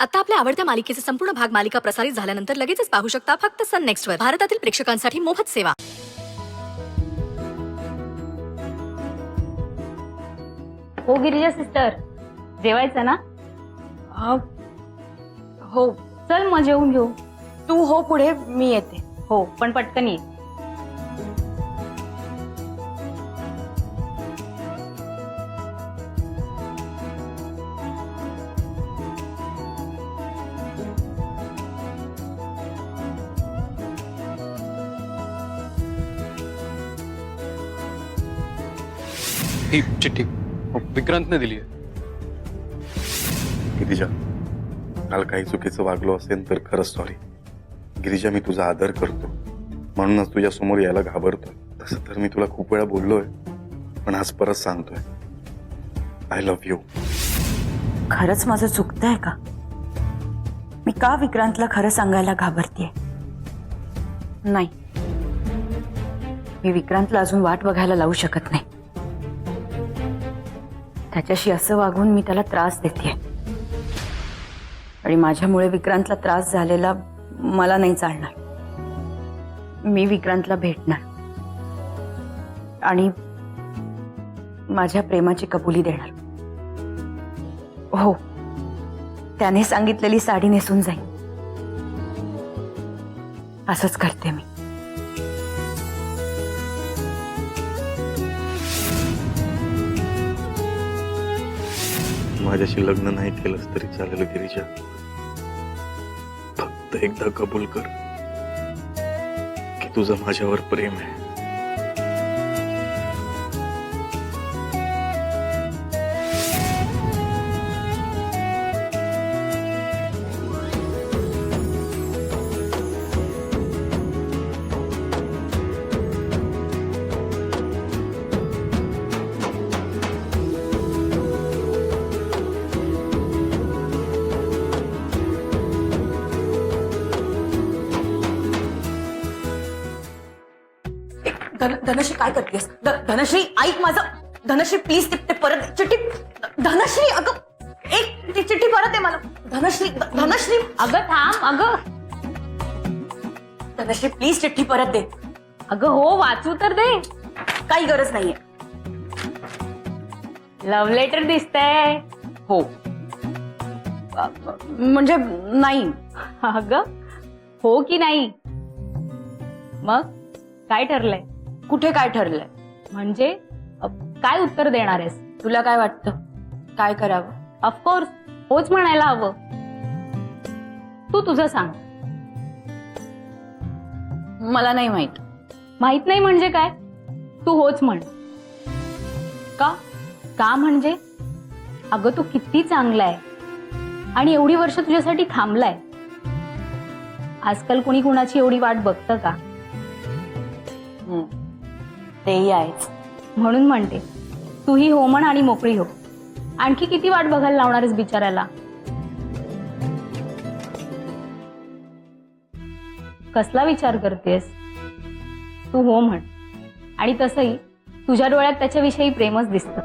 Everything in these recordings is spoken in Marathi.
आता आपल्या आवडत्या मालिकेचे संपूर्ण भाग मालिका प्रसारित झाल्यानंतर लगेचच पाहू शकता फक्त सन नेक्स्ट वर. भारतातील प्रेक्षकांसाठी मोफत सेवा. हो गिरिजा सिस्टर, जेवायचं ना? हो. चल मग जेवून घेऊ. तू हो पुढे, मी येते. हो पण पटकन ये. ही चिठ्ठी विक्रांतने दिली आहे. गिरिजा, काल काही चुकीचं वागलो असेल तर खरंच सॉरी. गिरिजा, मी तुझा आदर करतो म्हणूनच तुझ्या समोर यायला घाबरतोय. तसं तर मी तुला खूप वेळा बोललोय, पण आज परत सांगतोय, आय लव्ह यू. खरंच माझं चुकतंय का? मी का विक्रांतला खरं सांगायला घाबरतेय? नाही, मी विक्रांतला अजून वाट बघायला लावू शकत नाही. त्याच्याशी असं वागून मी त्याला त्रास देते आणि माझ्यामुळे विक्रांतला त्रास झालेला मला नाही चालणार. मी विक्रांतला भेटणार आणि माझ्या प्रेमाची कबुली देणार. हो, त्याने सांगितलेली साडी नेसून जाईन. असंच करते मी. माझ्याशी लग्न नाही केलंस तरी चालेल गिरिजा, फक्त एकदा कबूल कर की तुझं माझ्यावर प्रेम आहे. धनश्री काय करतेस? धनश्री ऐक माझं. धनश्री प्लीज ते परत चिठ्ठी. धनश्री अगं एक ती चिठ्ठी परत आहे मला. धनश्री धनश्री अगं थांब. अगं धनश्री प्लीज चिठ्ठी परत दे. अगं हो, वाचू तर दे. काही गरज नाहीये. लव्ह लेटर दिसतंय. हो म्हणजे नाही. अगं हो की नाही? मग काय ठरलंय? कुठे काय ठरलंय? म्हणजे काय उत्तर देणार आहेस? तुला काय वाटतं काय करावं? ऑफकोर्स होच म्हणायला हवं. तू तुझं सांग. मला नाही माहित. माहित नाही म्हणजे काय? तू होच म्हण. का? का म्हणजे अगं तू किती चांगला आहे आणि एवढी वर्ष तुझ्यासाठी थांबलाय. आजकाल कुणी कुणाची एवढी वाट बघतं का? तेही आहेच. म्हणून म्हणते तूही हो म्हण आणि मोकळी हो. आणखी किती वाट बघायला लावणारच बिचाऱ्याला? कसला विचार करतेस? तू हो म्हण. आणि तसंही तुझ्या डोळ्यात त्याच्याविषयी प्रेमच दिसतं.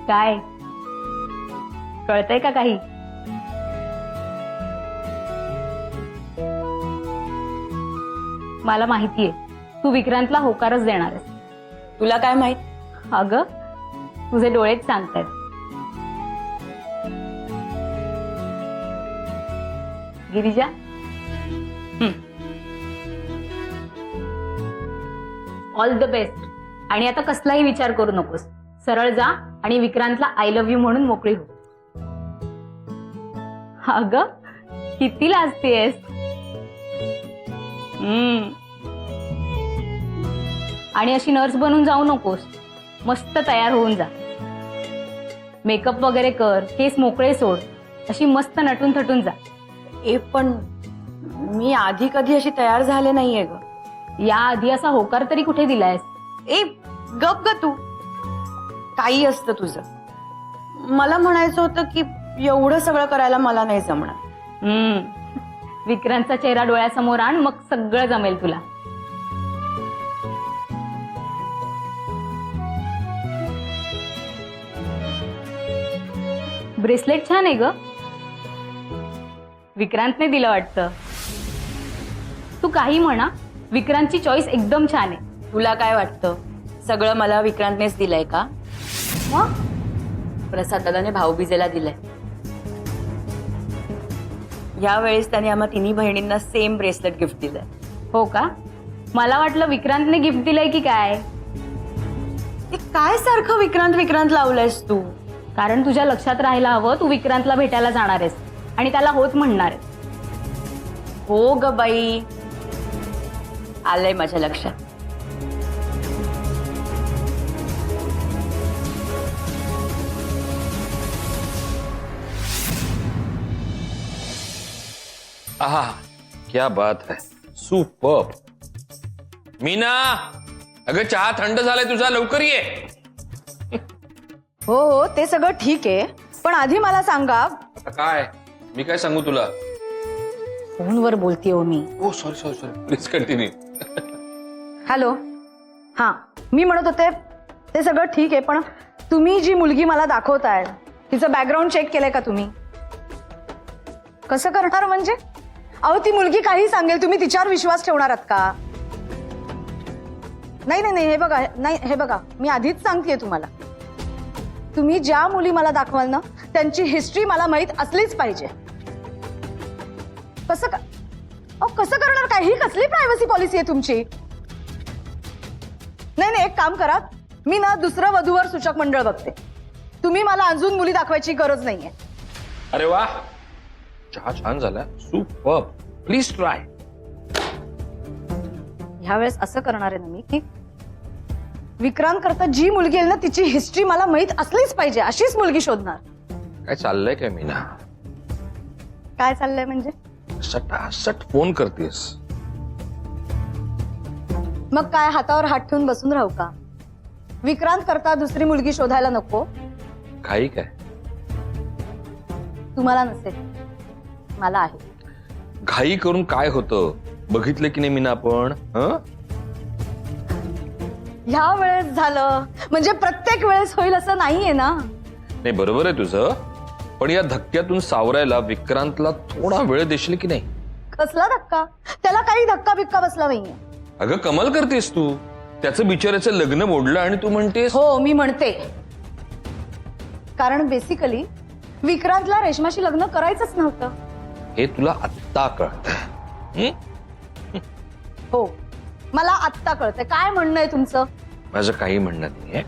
काय कळतंय का काही? मला माहितीये तू विक्रांतला होकारच देणार आहेस. तुला काय माहित? अगं तुझे डोळेच सांगतायत. Girija, all the best. आणि आता कसलाही विचार करू नकोस. सरळ जा आणि विक्रांतला आय लव्ह यू म्हणून मोकळी हो. अगं किती लाजतेस. आणि अशी नर्स बनून जाऊ नकोस. मस्त तयार होऊन जा. मेकअप वगैरे कर, केस मोकळे सोड, अशी मस्त नटून थटून जा. पण मी आधी कधी अशी तयार झाले नाहीये ग. या आधी असा होकार तरी कुठे दिलायस? गप ग तू. काही असतं तुझं. मला म्हणायचं होतं की एवढं सगळं करायला मला नाही जमणार. विक्रांतचा चेहरा डोळ्यासमोर आण, मग सगळं जमेल तुला. ब्रेसलेट छान आहे ग. विक्रांतने दिलं वाटतं. तू काही म्हणा, विक्रांतची चॉईस एकदम छान आहे. तुला काय वाटतं सगळं मला विक्रांतनेच दिलंय का? मग प्रसाद दादाने भाऊबीजेला दिलंय. यावेळेस त्याने आम्हा तिन्ही बहिणींना सेम ब्रेसलेट गिफ्ट दिलंय. हो का? मला वाटलं विक्रांतने गिफ्ट दिलंय की काय. हे काय सारखं विक्रांत विक्रांत लावलंयस तू? कारण तुझ्या लक्षात राहायला हवं, तू विक्रांतला भेटायला जाणार आहेस आणि त्याला होत म्हणणार आहेस. हो ग बाई, आलंय माझ्या लक्षात. आहा, क्या बात है, सुपर्ब. मीना, अगं चहा थंड झालाय तुझा, लवकर ये. हो हो, ते सगळं ठीक आहे, पण आधी मला सांगा. आता काय मी काय सांगू तुला? फोनवर बोलतेय हो मी. Oh sorry sorry sorry, please continue. Hello. हां, मी म्हणत होते ते सगळं ठीक आहे, पण तुम्ही जी मुलगी मला दाखवताय तिचं बॅकग्राऊंड चेक केलंय का तुम्ही? कसं करणार म्हणजे? अहो, ती मुलगी काही सांगेल, तुम्ही तिच्यावर विश्वास ठेवणार आहात का? नाही नाही नाही, हे बघा मी आधीच सांगतेय तुम्हाला, तुम्ही ज्या मुली मला दाखवाल ना त्यांची हिस्ट्री मला माहित असलीच पाहिजे. कसं करणार? काय ही कसली प्रायव्हसी पॉलिसी आहे तुमची? नाही, एक काम करा, मी ना दुसरं वधूवर सूचक मंडळ बघते. तुम्ही मला अजून मुली दाखवायची गरज नाहीये. अरे वा, चहा छान झाला, सुपर्ब. Please try. ह्या वेळेस असं करणार आहे ना मी की विक्रांत करता जी मुलगी येईल ना तिची हिस्ट्री मला माहित असलीच पाहिजे, अशीच मुलगी शोधणार. काय चाललंय काय मीना? काय चाललंय म्हणजे? सटासट फोन करतेस. मग काय हातावर हात ठेवून बसून राहू का? विक्रांत करता दुसरी मुलगी शोधायला नको? घाई काय? तुम्हाला नसेल, मला आहे. घाई करून काय होतं बघितलं की नाही मीना आपण? ह्या वेळेस झालं म्हणजे प्रत्येक वेळेस होईल असं नाहीये ना. नाही, बरोबर आहे तुझं, पण या धक्क्यातून सावरायला विक्रांतला थोडा वेळ देशील की नाही? कसला धक्का? त्याला काही धक्का बिक्का बसला नाहीये. अगं कमाल करतेस तू. त्याचं बिचाराचं लग्न मोडलं आणि तू म्हणतेस? हो, मी म्हणते, कारण बेसिकली विक्रांतला रेशमाशी लग्न करायचंच नव्हतं. हे तुला आत्ता कळतंय? हो, मला आत्ता कळतंय. काय म्हणणं आहे तुमचं? माझं काही म्हणणं नाहीये.